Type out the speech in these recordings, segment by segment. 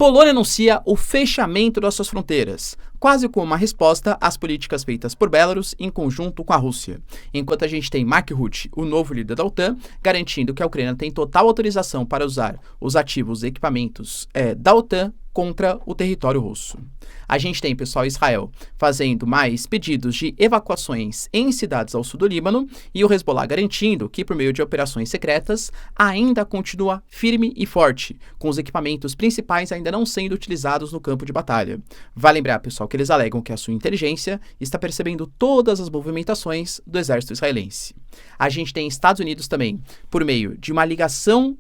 Polônia anuncia o fechamento das suas fronteiras, quase como uma resposta às políticas feitas por Belarus em conjunto com a Rússia. Enquanto a gente tem Mark Rutte, o novo líder da OTAN, garantindo que a Ucrânia tem total autorização para usar os ativos e equipamentos da OTAN contra o território russo. A gente tem, pessoal, Israel fazendo mais pedidos de evacuações em cidades ao sul do Líbano e o Hezbollah garantindo que, por meio de operações secretas, ainda continua firme e forte, com os equipamentos principais ainda não sendo utilizados no campo de batalha. Vai lembrar, pessoal, que eles alegam que a sua inteligência está percebendo todas as movimentações do exército israelense. A gente tem Estados Unidos também, por meio de uma ligação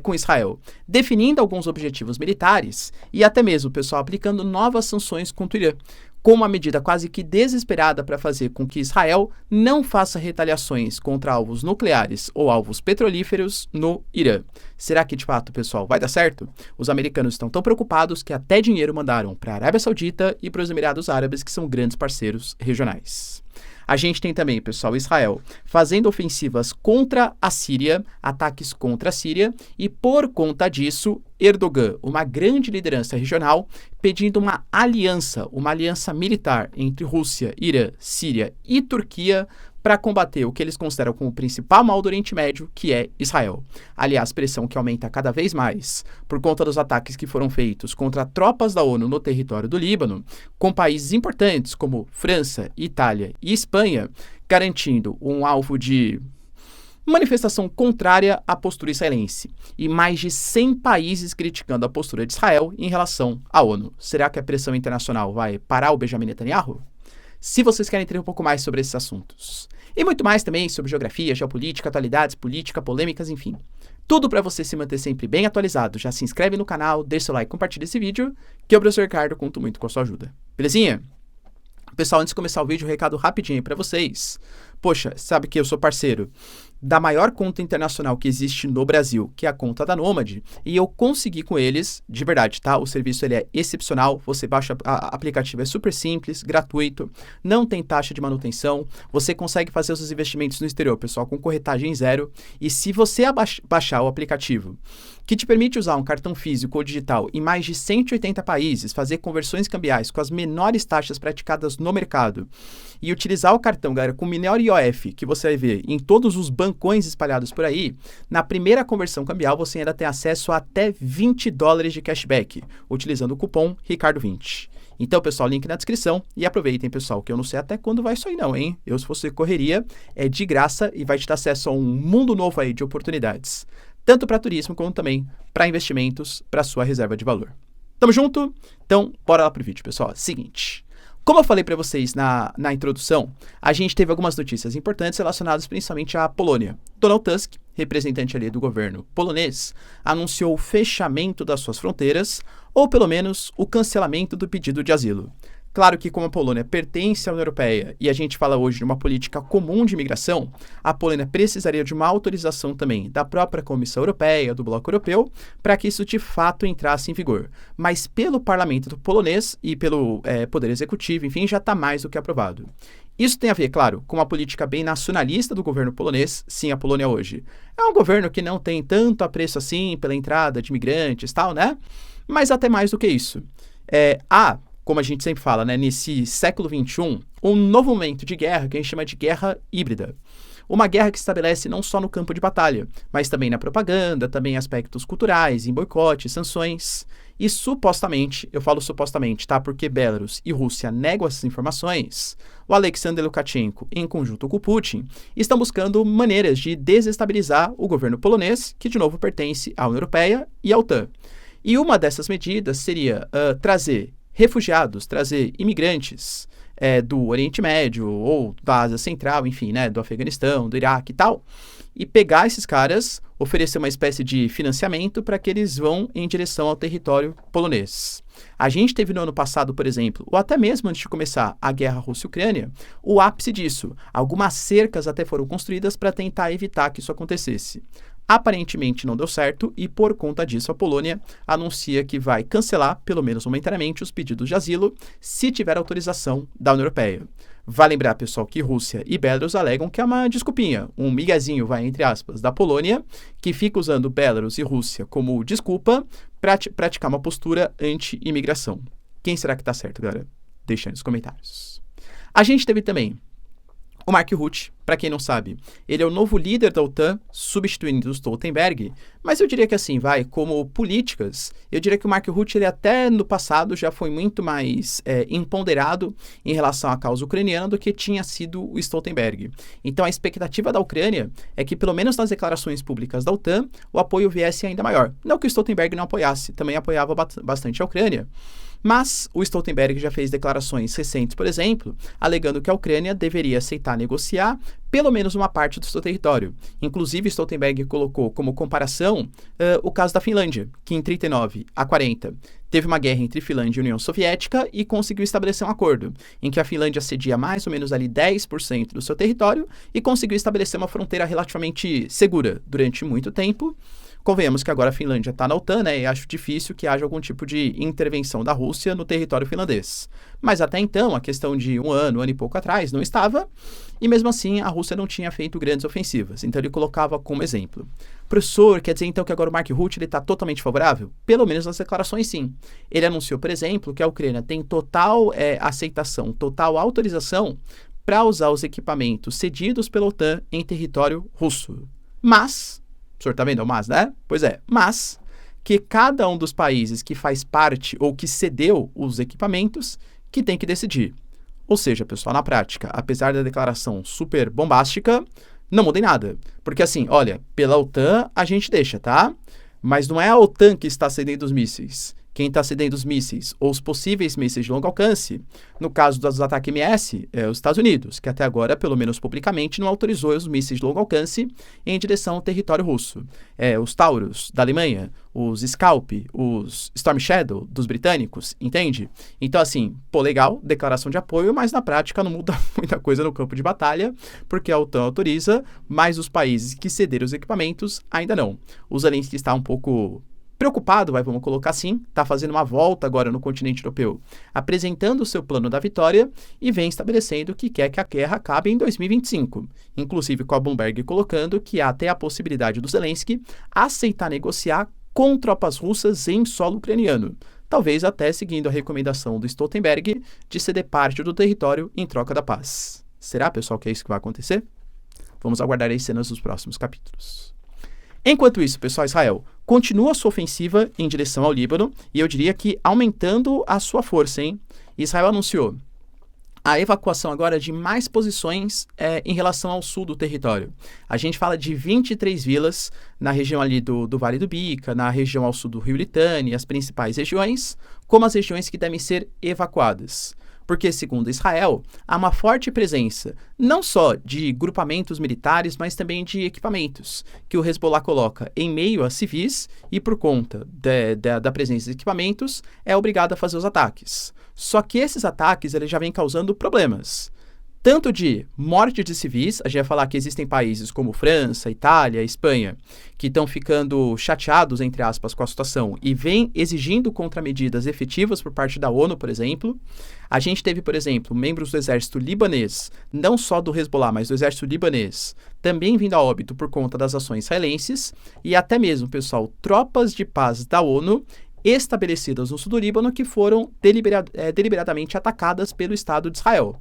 com Israel, definindo alguns objetivos militares e até mesmo, pessoal, aplicando novas sanções contra o Irã, com uma medida quase que desesperada para fazer com que Israel não faça retaliações contra alvos nucleares ou alvos petrolíferos no Irã. Será que, de fato, pessoal, vai dar certo? Os americanos estão tão preocupados que até dinheiro mandaram para a Arábia Saudita e para os Emirados Árabes, que são grandes parceiros regionais. A gente tem também, pessoal, Israel fazendo ofensivas contra a Síria, ataques contra a Síria, e por conta disso, Erdogan, uma grande liderança regional, pedindo uma aliança militar entre Rússia, Irã, Síria e Turquia para combater o que eles consideram como o principal mal do Oriente Médio, que é Israel. Aliás, pressão que aumenta cada vez mais por conta dos ataques que foram feitos contra tropas da ONU no território do Líbano, com países importantes como França, Itália e Espanha, garantindo um alvo de manifestação contrária à postura israelense, e mais de 100 países criticando a postura de Israel em relação à ONU. Será que a pressão internacional vai parar o Benjamin Netanyahu? Se vocês querem entender um pouco mais sobre esses assuntos, e muito mais também sobre geografia, geopolítica, atualidades, política, polêmicas, enfim, tudo para você se manter sempre bem atualizado, já se inscreve no canal, deixa seu like, compartilha esse vídeo, que eu, professor Ricardo, conto muito com a sua ajuda. Belezinha? Pessoal, antes de começar o vídeo, um recado rapidinho aí para vocês. Poxa, sabe que eu sou parceiro da maior conta internacional que existe no Brasil, que é a conta da Nômade, e eu consegui com eles, de verdade, tá? O serviço ele é excepcional, você baixa o aplicativo, é super simples, gratuito, não tem taxa de manutenção, você consegue fazer os seus investimentos no exterior, pessoal, com corretagem zero, e se você baixar o aplicativo, que te permite usar um cartão físico ou digital em mais de 180 países, fazer conversões cambiais com as menores taxas praticadas no mercado, e utilizar o cartão, galera, com o menor IOF que você vai ver em todos os bancões espalhados por aí, na primeira conversão cambial você ainda tem acesso a até $20 de cashback, utilizando o cupom Ricardo20. Então, pessoal, link na descrição e aproveitem, pessoal, que eu não sei até quando vai isso aí não, hein? Se fosse correria, é de graça e vai te dar acesso a um mundo novo aí de oportunidades, tanto para turismo como também para investimentos, para sua reserva de valor. Tamo junto? Então, bora lá pro vídeo, pessoal. Seguinte, como eu falei para vocês na introdução, a gente teve algumas notícias importantes relacionadas principalmente à Polônia. Donald Tusk, representante ali do governo polonês, anunciou o fechamento das suas fronteiras, ou pelo menos o cancelamento do pedido de asilo. Claro que como a Polônia pertence à União Europeia e a gente fala hoje de uma política comum de imigração, a Polônia precisaria de uma autorização também da própria Comissão Europeia, do Bloco Europeu, para que isso de fato entrasse em vigor. Mas pelo parlamento polonês e pelo Poder Executivo, enfim, já está mais do que aprovado. Isso tem a ver, claro, com uma política bem nacionalista do governo polonês, sim, a Polônia hoje. É um governo que não tem tanto apreço assim pela entrada de imigrantes e tal, né? Mas até mais do que isso. Como a gente sempre fala, né, nesse século XXI, um novo momento de guerra que a gente chama de guerra híbrida. Uma guerra que se estabelece não só no campo de batalha, mas também na propaganda, também em aspectos culturais, em boicotes, sanções. E supostamente, eu falo supostamente, tá? Porque Belarus e Rússia negam essas informações, o Alexander Lukashenko, em conjunto com o Putin, estão buscando maneiras de desestabilizar o governo polonês, que de novo pertence à União Europeia e à OTAN. E uma dessas medidas seria trazer refugiados, trazer imigrantes do Oriente Médio ou da Ásia Central, enfim, né, do Afeganistão, do Iraque e tal, e pegar esses caras, oferecer uma espécie de financiamento para que eles vão em direção ao território polonês. A gente teve no ano passado, por exemplo, ou até mesmo antes de começar a guerra Rússia-Ucrânia, o ápice disso. Algumas cercas até foram construídas para tentar evitar que isso acontecesse. aparentemente não deu certo e, por conta disso, a Polônia anuncia que vai cancelar, pelo menos momentaneamente, os pedidos de asilo se tiver autorização da União Europeia. Vale lembrar, pessoal, que Rússia e Belarus alegam que é uma desculpinha, um miguezinho, vai, entre aspas, da Polônia, que fica usando Belarus e Rússia como desculpa para praticar uma postura anti-imigração. Quem será que tá certo, galera? Deixa aí nos comentários. A gente teve também o Mark Rutte, para quem não sabe, ele é o novo líder da OTAN, substituindo o Stoltenberg, mas eu diria que assim, como políticas, eu diria que o Mark Rutte, ele até no passado já foi muito mais empoderado em relação à causa ucraniana do que tinha sido o Stoltenberg. Então a expectativa da Ucrânia é que, pelo menos nas declarações públicas da OTAN, o apoio viesse ainda maior. Não que o Stoltenberg não apoiasse, também apoiava bastante a Ucrânia. Mas o Stoltenberg já fez declarações recentes, por exemplo, alegando que a Ucrânia deveria aceitar negociar pelo menos uma parte do seu território. Inclusive, Stoltenberg colocou como comparação o caso da Finlândia, que em 39 a 40 teve uma guerra entre Finlândia e União Soviética e conseguiu estabelecer um acordo, em que a Finlândia cedia mais ou menos ali 10% do seu território e conseguiu estabelecer uma fronteira relativamente segura durante muito tempo. Convenhamos que agora a Finlândia está na OTAN, né, e acho difícil que haja algum tipo de intervenção da Rússia no território finlandês. Mas até então, a questão de um ano e pouco atrás, não estava, e mesmo assim a Rússia não tinha feito grandes ofensivas. Então ele colocava como exemplo. Professor, quer dizer então que agora o Mark Rutte está totalmente favorável? Pelo menos nas declarações, sim. Ele anunciou, por exemplo, que a Ucrânia tem total aceitação, total autorização para usar os equipamentos cedidos pela OTAN em território russo. Mas... o senhor tá vendo o mas, né? Pois é, mas que cada um dos países que faz parte ou que cedeu os equipamentos que tem que decidir. Ou seja, pessoal, na prática, apesar da declaração super bombástica, não muda em nada. Porque assim, olha, pela OTAN a gente deixa, tá? Mas não é a OTAN que está cedendo os mísseis. Quem está cedendo os mísseis ou os possíveis mísseis de longo alcance, no caso dos ataques MS, é os Estados Unidos, que até agora, pelo menos publicamente, não autorizou os mísseis de longo alcance em direção ao território russo. Os Taurus, da Alemanha, os Scalp, os Storm Shadow, dos britânicos, entende? Então, assim, legal, declaração de apoio, mas na prática não muda muita coisa no campo de batalha, porque a OTAN autoriza, mas os países que cederam os equipamentos ainda não. O Zelensky está um pouco preocupado, vamos colocar assim, está fazendo uma volta agora no continente europeu, apresentando o seu plano da vitória e vem estabelecendo que quer que a guerra acabe em 2025, inclusive com a Bloomberg colocando que há até a possibilidade do Zelensky aceitar negociar com tropas russas em solo ucraniano, talvez até seguindo a recomendação do Stoltenberg de ceder parte do território em troca da paz. Será, pessoal, que é isso que vai acontecer? Vamos aguardar as cenas dos próximos capítulos. Enquanto isso, pessoal, Israel continua sua ofensiva em direção ao Líbano e eu diria que aumentando a sua força, hein? Israel anunciou a evacuação agora de mais posições em relação ao sul do território. A gente fala de 23 vilas na região ali do Vale do Bica, na região ao sul do Rio Litani, as principais regiões, como as regiões que devem ser evacuadas. Porque, segundo Israel, há uma forte presença não só de grupamentos militares, mas também de equipamentos que o Hezbollah coloca em meio a civis e, por conta da presença de equipamentos, é obrigado a fazer os ataques. Só que esses ataques eles já vêm causando problemas. Tanto de morte de civis, a gente vai falar que existem países como França, Itália, Espanha, que estão ficando chateados, entre aspas, com a situação e vêm exigindo contramedidas efetivas por parte da ONU, por exemplo. A gente teve, por exemplo, membros do exército libanês, não só do Hezbollah, mas do exército libanês, também vindo a óbito por conta das ações israelenses e até mesmo, pessoal, tropas de paz da ONU estabelecidas no sul do Líbano que foram deliberadamente atacadas pelo Estado de Israel.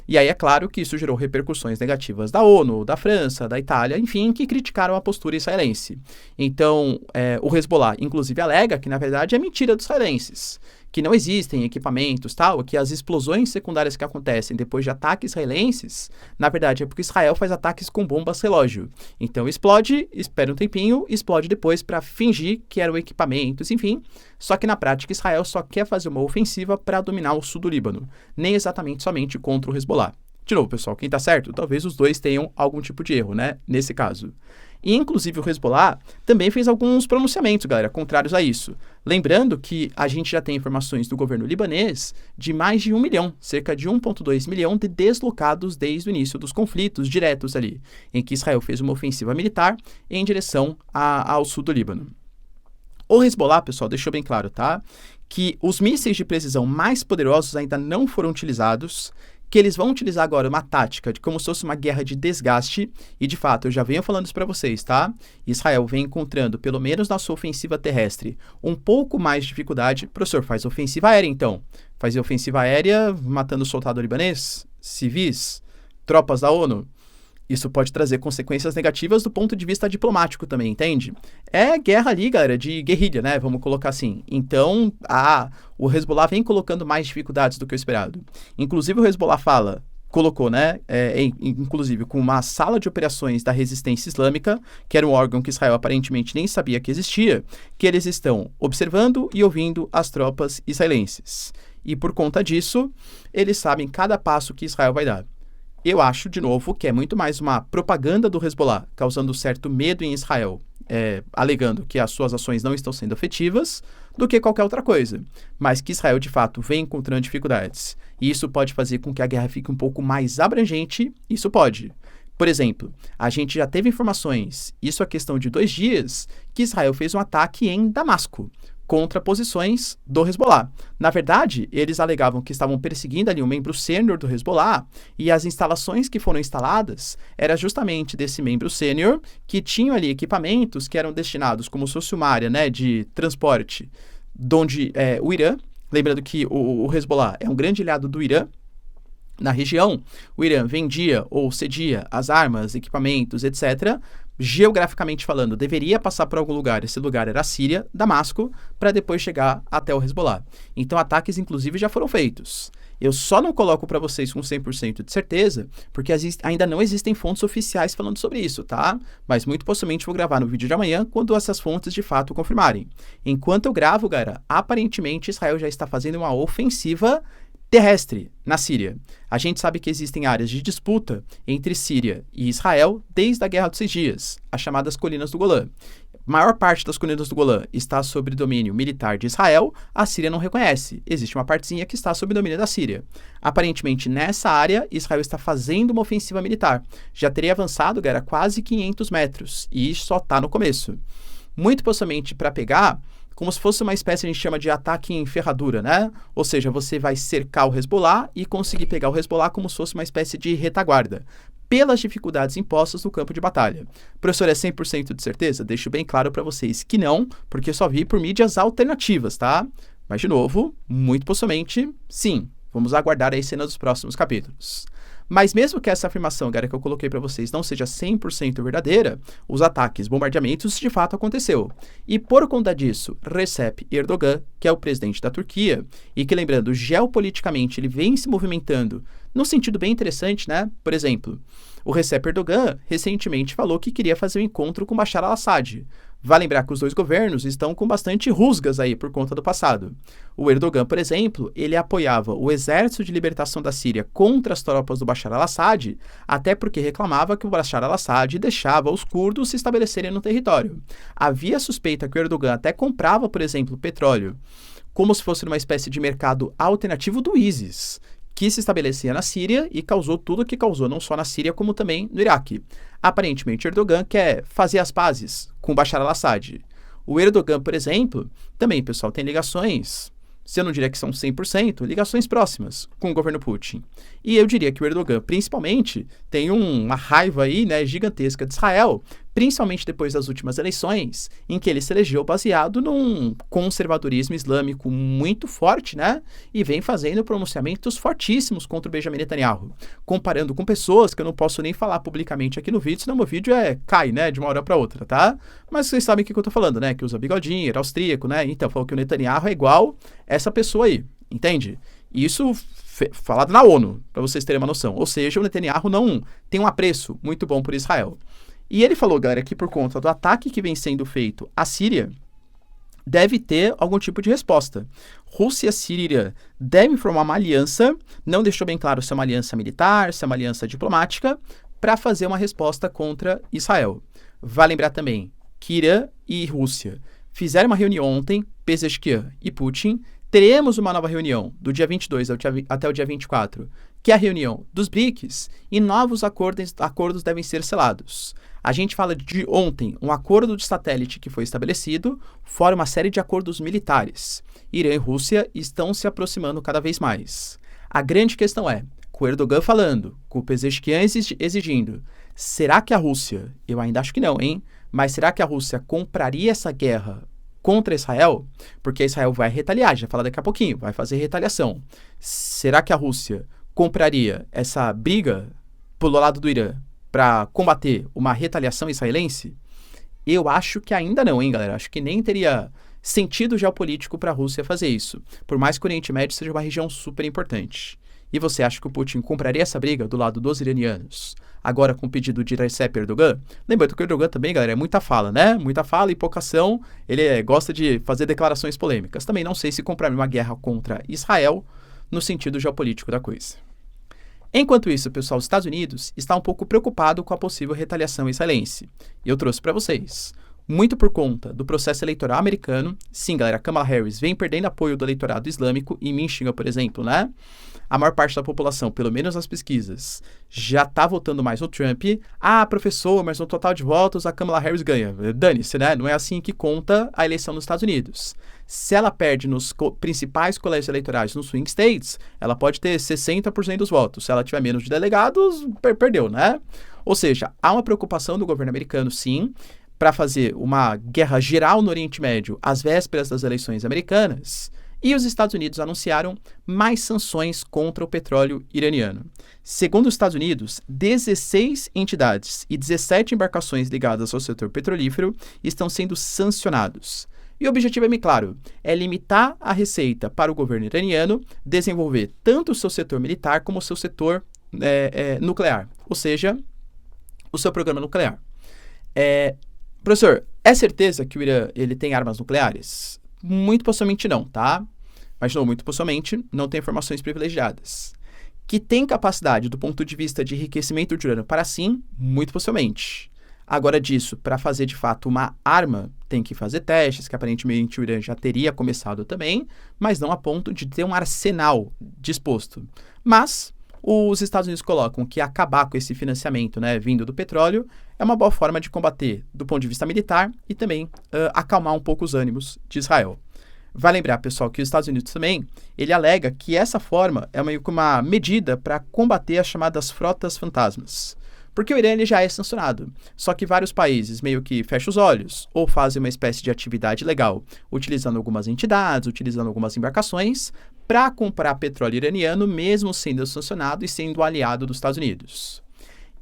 E aí é claro que isso gerou repercussões negativas da ONU, da França, da Itália, enfim, que criticaram a postura israelense. Então, o Hezbollah, inclusive, alega que, na verdade, é mentira dos israelenses, que não existem equipamentos, tal, que as explosões secundárias que acontecem depois de ataques israelenses, na verdade, é porque Israel faz ataques com bombas relógio. Então, explode, espera um tempinho, explode depois para fingir que eram equipamentos, enfim. Só que, na prática, Israel só quer fazer uma ofensiva para dominar o sul do Líbano, nem exatamente somente contra o Hezbollah. De novo, pessoal, quem tá certo? Talvez os dois tenham algum tipo de erro, né? Nesse caso. E, inclusive, o Hezbollah também fez alguns pronunciamentos, galera, contrários a isso. Lembrando que a gente já tem informações do governo libanês de mais de 1 milhão, cerca de 1,2 milhão de deslocados desde o início dos conflitos diretos ali, em que Israel fez uma ofensiva militar em direção ao sul do Líbano. O Hezbollah, pessoal, deixou bem claro, tá? Que os mísseis de precisão mais poderosos ainda não foram utilizados, que eles vão utilizar agora uma tática de como se fosse uma guerra de desgaste, e de fato, eu já venho falando isso para vocês, tá? Israel vem encontrando, pelo menos na sua ofensiva terrestre, um pouco mais de dificuldade. Professor, faz ofensiva aérea então. Faz ofensiva aérea matando soldado libanês, civis, tropas da ONU. Isso pode trazer consequências negativas do ponto de vista diplomático também, entende? É guerra ali, galera, de guerrilha, né? Vamos colocar assim. Então, o Hezbollah vem colocando mais dificuldades do que o esperado. Inclusive, o Hezbollah colocou, né? Inclusive, com uma sala de operações da resistência islâmica, que era um órgão que Israel aparentemente nem sabia que existia, que eles estão observando e ouvindo as tropas israelenses. E por conta disso, eles sabem cada passo que Israel vai dar. Eu acho, de novo, que é muito mais uma propaganda do Hezbollah, causando certo medo em Israel, alegando que as suas ações não estão sendo efetivas, do que qualquer outra coisa. Mas que Israel, de fato, vem encontrando dificuldades. E isso pode fazer com que a guerra fique um pouco mais abrangente, isso pode. Por exemplo, a gente já teve informações, isso é questão de 2 dias, que Israel fez um ataque em Damasco, contra posições do Hezbollah. Na verdade, eles alegavam que estavam perseguindo ali um membro sênior do Hezbollah, e as instalações que foram instaladas era justamente desse membro sênior, que tinham ali equipamentos que eram destinados como se fosse uma área, né, de transporte, onde o Irã, lembrando que o Hezbollah é um grande aliado do Irã, na região, o Irã vendia ou cedia as armas, equipamentos, etc., geograficamente falando, deveria passar por algum lugar. Esse lugar era a Síria, Damasco, para depois chegar até o Hezbollah. Então, ataques, inclusive, já foram feitos. Eu só não coloco para vocês com 100% de certeza, porque ainda não existem fontes oficiais falando sobre isso, tá? Mas muito possivelmente vou gravar no vídeo de amanhã, quando essas fontes de fato confirmarem. Enquanto eu gravo, galera, aparentemente Israel já está fazendo uma ofensiva terrestre na Síria. A gente sabe que existem áreas de disputa entre Síria e Israel desde a Guerra dos 6 Dias, as chamadas Colinas do Golã. A maior parte das Colinas do Golã está sob domínio militar de Israel, a Síria não reconhece. Existe uma partezinha que está sob domínio da Síria. Aparentemente, nessa área, Israel está fazendo uma ofensiva militar. Já teria avançado, galera, quase 500 metros, e só está no começo. Muito possivelmente para pegar, como se fosse uma espécie, a gente chama de ataque em ferradura, né? Ou seja, você vai cercar o Hezbollah e conseguir pegar o Hezbollah como se fosse uma espécie de retaguarda, pelas dificuldades impostas no campo de batalha. Professor, é 100% de certeza? Deixo bem claro para vocês que não, porque eu só vi por mídias alternativas, tá? Mas, de novo, muito possivelmente, sim. Vamos aguardar aí cenas dos próximos capítulos. Mas mesmo que essa afirmação, galera, que eu coloquei para vocês não seja 100% verdadeira, os ataques, bombardeamentos, de fato aconteceu. E por conta disso, Recep Erdogan, que é o presidente da Turquia, e que, lembrando, geopoliticamente ele vem se movimentando num sentido bem interessante, né? Por exemplo, o Recep Erdogan recentemente falou que queria fazer um encontro com Bashar al-Assad. Vale lembrar que os dois governos estão com bastante rusgas aí por conta do passado. O Erdogan, por exemplo, ele apoiava o Exército de Libertação da Síria contra as tropas do Bashar al-Assad, até porque reclamava que o Bashar al-Assad deixava os curdos se estabelecerem no território. Havia suspeita que o Erdogan até comprava, por exemplo, petróleo, como se fosse uma espécie de mercado alternativo do ISIS, que se estabelecia na Síria e causou tudo o que causou, não só na Síria, como também no Iraque. Aparentemente, Erdogan quer fazer as pazes com Bashar al-Assad. O Erdogan, por exemplo, também, pessoal, tem ligações, se eu não diria que são 100%, ligações próximas com o governo Putin. E eu diria que o Erdogan, principalmente, tem uma raiva aí, né, gigantesca de Israel, principalmente depois das últimas eleições, em que ele se elegeu baseado num conservadorismo islâmico muito forte, né, e vem fazendo pronunciamentos fortíssimos contra o Benjamin Netanyahu, comparando com pessoas que eu não posso nem falar publicamente aqui no vídeo, senão meu vídeo cai, né, de uma hora para outra, tá? Mas vocês sabem o que eu tô falando, né, que usa bigodinho, era austríaco, né, então falou que o Netanyahu é igual essa pessoa aí, entende? Isso falado na ONU, para vocês terem uma noção. Ou seja, o Netanyahu não tem um apreço muito bom por Israel. E ele falou, galera, que por conta do ataque que vem sendo feito à Síria, deve ter algum tipo de resposta. Rússia e Síria devem formar uma aliança, não deixou bem claro se é uma aliança militar, se é uma aliança diplomática, para fazer uma resposta contra Israel. Vale lembrar também que Irã e Rússia fizeram uma reunião ontem, Pezeshkian e Putin. Teremos uma nova reunião do dia 22 até o dia 24, que é a reunião dos BRICS, e novos acordos devem ser selados. A gente fala de ontem, um acordo de satélite que foi estabelecido, fora uma série de acordos militares. Irã e Rússia estão se aproximando cada vez mais. A grande questão é, com o Erdogan falando, com o Pezeshkian exigindo, será que a Rússia, eu ainda acho que não, hein? Mas será que a Rússia compraria essa guerra contra Israel? Porque Israel vai retaliar, já falar daqui a pouquinho, vai fazer retaliação. Será que a Rússia compraria essa briga pelo lado do Irã para combater uma retaliação israelense? Eu acho que ainda não, hein, galera? Acho que nem teria sentido geopolítico para a Rússia fazer isso, por mais que o Oriente Médio seja uma região super importante. E você acha que o Putin compraria essa briga do lado dos iranianos, agora com o pedido de Recep Erdogan? Lembrando que o Erdogan também, galera, é muita fala, né? Muita fala e pouca ação. Ele gosta de fazer declarações polêmicas. Também não sei se compraria uma guerra contra Israel no sentido geopolítico da coisa. Enquanto isso, pessoal, os Estados Unidos está um pouco preocupado com a possível retaliação israelense. E eu trouxe para vocês. Muito por conta do processo eleitoral americano. Sim, galera, Kamala Harris vem perdendo apoio do eleitorado islâmico em Michigan, por exemplo, né? A maior parte da população, pelo menos nas pesquisas, já está votando mais no Trump. Ah, professor, mas no total de votos a Kamala Harris ganha. Dane-se, né? Não é assim que conta a eleição nos Estados Unidos. Se ela perde nos principais colégios eleitorais nos swing states, ela pode ter 60% dos votos. Se ela tiver menos de delegados, perdeu, né? Ou seja, há uma preocupação do governo americano, sim, para fazer uma guerra geral no Oriente Médio às vésperas das eleições americanas. E os Estados Unidos anunciaram mais sanções contra o petróleo iraniano. Segundo os Estados Unidos, 16 entidades e 17 embarcações ligadas ao setor petrolífero estão sendo sancionados. E o objetivo é bem claro, é limitar a receita para o governo iraniano desenvolver tanto o seu setor militar como o seu setor nuclear, ou seja, o seu programa nuclear. Professor, é certeza que o Irã ele tem armas nucleares? Muito possivelmente não, tá? Mas não, muito possivelmente não tem informações privilegiadas. Que tem capacidade do ponto de vista de enriquecimento de urânio para sim, muito possivelmente. Agora disso, para fazer de fato uma arma, tem que fazer testes, que aparentemente o Irã já teria começado também, mas não a ponto de ter um arsenal disposto. Mas os Estados Unidos colocam que acabar com esse financiamento, né, vindo do petróleo é uma boa forma de combater do ponto de vista militar e também acalmar um pouco os ânimos de Israel. Vai lembrar, pessoal, que os Estados Unidos também, ele alega que essa forma é meio que uma medida para combater as chamadas frotas fantasmas. Porque o Irã ele já é sancionado, só que vários países meio que fecham os olhos ou fazem uma espécie de atividade legal, utilizando algumas entidades, utilizando algumas embarcações, para comprar petróleo iraniano, mesmo sendo sancionado e sendo aliado dos Estados Unidos.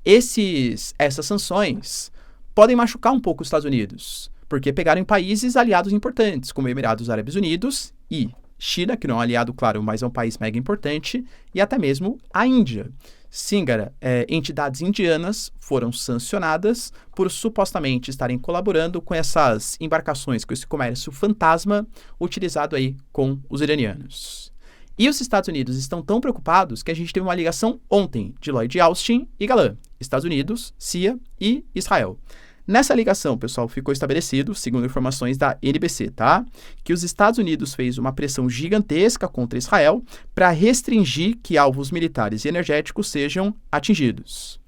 Essas sanções podem machucar um pouco os Estados Unidos, porque pegaram em países aliados importantes, como Emirados Árabes Unidos e China, que não é um aliado, claro, mas é um país mega importante, e até mesmo a Índia. Sim, cara, entidades indianas foram sancionadas por supostamente estarem colaborando com essas embarcações, com esse comércio fantasma utilizado aí com os iranianos. E os Estados Unidos estão tão preocupados que a gente teve uma ligação ontem de Lloyd Austin e Galan, Estados Unidos, CIA e Israel. Nessa ligação, pessoal, ficou estabelecido, segundo informações da NBC, tá? Que os Estados Unidos fez uma pressão gigantesca contra Israel para restringir que alvos militares e energéticos sejam atingidos.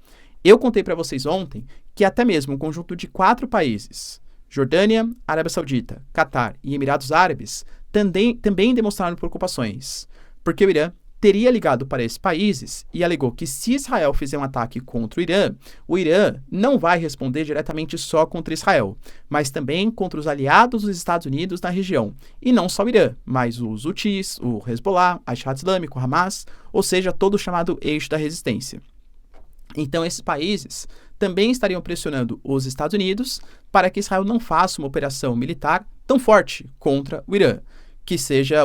Eu contei para vocês ontem que até mesmo um conjunto de 4 países, Jordânia, Arábia Saudita, Catar e Emirados Árabes, também demonstraram preocupações, porque o Irã teria ligado para esses países e alegou que se Israel fizer um ataque contra o Irã não vai responder diretamente só contra Israel, mas também contra os aliados dos Estados Unidos na região. E não só o Irã, mas os Houthis, o Hezbollah, a Jihad Islâmica, o Hamas, ou seja, todo o chamado eixo da resistência. Então, esses países também estariam pressionando os Estados Unidos para que Israel não faça uma operação militar tão forte contra o Irã, que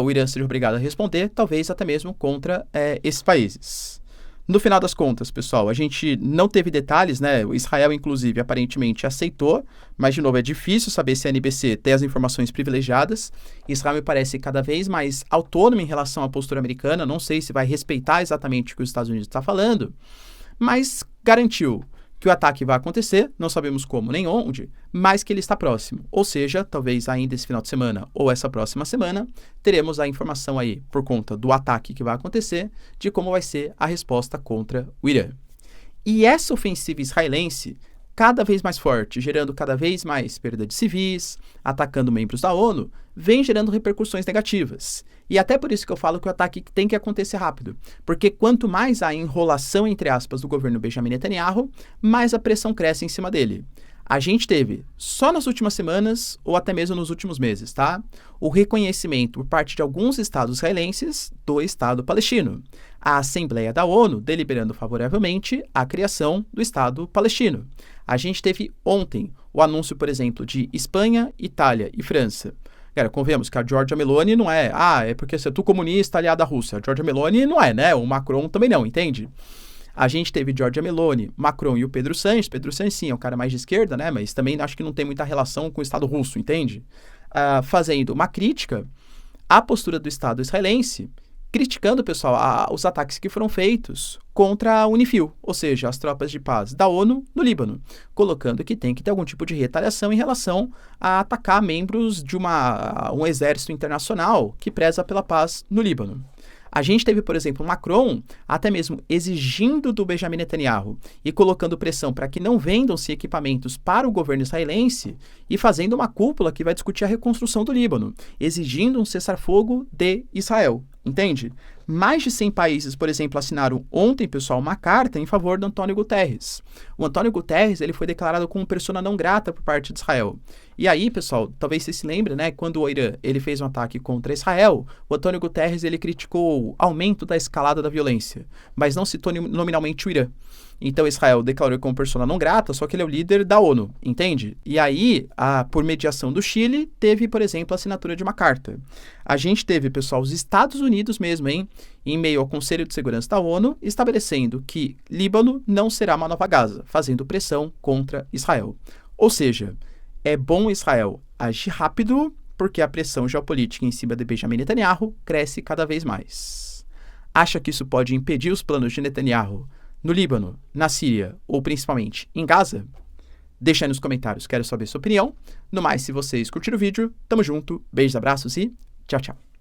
o Irã seja obrigado a responder, talvez até mesmo contra esses países. No final das contas, pessoal, a gente não teve detalhes, né? O Israel, inclusive, aparentemente aceitou, mas, de novo, é difícil saber se a NBC tem as informações privilegiadas. Israel me parece cada vez mais autônomo em relação à postura americana, não sei se vai respeitar exatamente o que os Estados Unidos está falando, mas garantiu que o ataque vai acontecer, não sabemos como nem onde, mas que ele está próximo. Ou seja, talvez ainda esse final de semana ou essa próxima semana, teremos a informação aí, por conta do ataque que vai acontecer, de como vai ser a resposta contra o Irã. E essa ofensiva israelense, cada vez mais forte, gerando cada vez mais perda de civis, atacando membros da ONU, vem gerando repercussões negativas. E até por isso que eu falo que o ataque tem que acontecer rápido, porque quanto mais há enrolação, entre aspas, do governo Benjamin Netanyahu, mais a pressão cresce em cima dele. A gente teve, só nas últimas semanas, ou até mesmo nos últimos meses, tá? O reconhecimento por parte de alguns estados israelenses do Estado palestino. A Assembleia da ONU deliberando favoravelmente a criação do Estado palestino. A gente teve ontem o anúncio, por exemplo, de Espanha, Itália e França. Cara, convenhamos que a Giorgia Meloni não é, é porque você é tu comunista aliado à Rússia. A Giorgia Meloni não é, né? O Macron também não, entende? A gente teve Giorgia Meloni, Macron e o Pedro Sánchez. Pedro Sánchez, sim, é um cara mais de esquerda, né? Mas também acho que não tem muita relação com o Estado russo, entende? Fazendo uma crítica à postura do Estado israelense, criticando, pessoal, os ataques que foram feitos contra a UNIFIL, ou seja, as tropas de paz da ONU no Líbano, colocando que tem que ter algum tipo de retaliação em relação a atacar membros de um exército internacional que preza pela paz no Líbano. A gente teve, por exemplo, Macron até mesmo exigindo do Benjamin Netanyahu e colocando pressão para que não vendam-se equipamentos para o governo israelense e fazendo uma cúpula que vai discutir a reconstrução do Líbano, exigindo um cessar-fogo de Israel. Entende? Mais de 100 países, por exemplo, assinaram ontem, pessoal, uma carta em favor do Antônio Guterres. O Antônio Guterres, ele foi declarado como persona não grata por parte de Israel. E aí, pessoal, talvez você se lembre, né, quando o Irã ele fez um ataque contra Israel, o Antônio Guterres ele criticou o aumento da escalada da violência, mas não citou nominalmente o Irã. Então Israel declarou ele como persona não grata, só que ele é o líder da ONU, entende? E aí, por mediação do Chile, teve, por exemplo, a assinatura de uma carta. A gente teve, pessoal, os Estados Unidos mesmo, em meio ao Conselho de Segurança da ONU, estabelecendo que Líbano não será uma nova Gaza, fazendo pressão contra Israel. Ou seja, é bom Israel agir rápido, porque a pressão geopolítica em cima de Benjamin Netanyahu cresce cada vez mais. Acha que isso pode impedir os planos de Netanyahu no Líbano, na Síria ou principalmente em Gaza? Deixa aí nos comentários, quero saber sua opinião. No mais, se vocês curtiram o vídeo, tamo junto, beijos, abraços e tchau, tchau.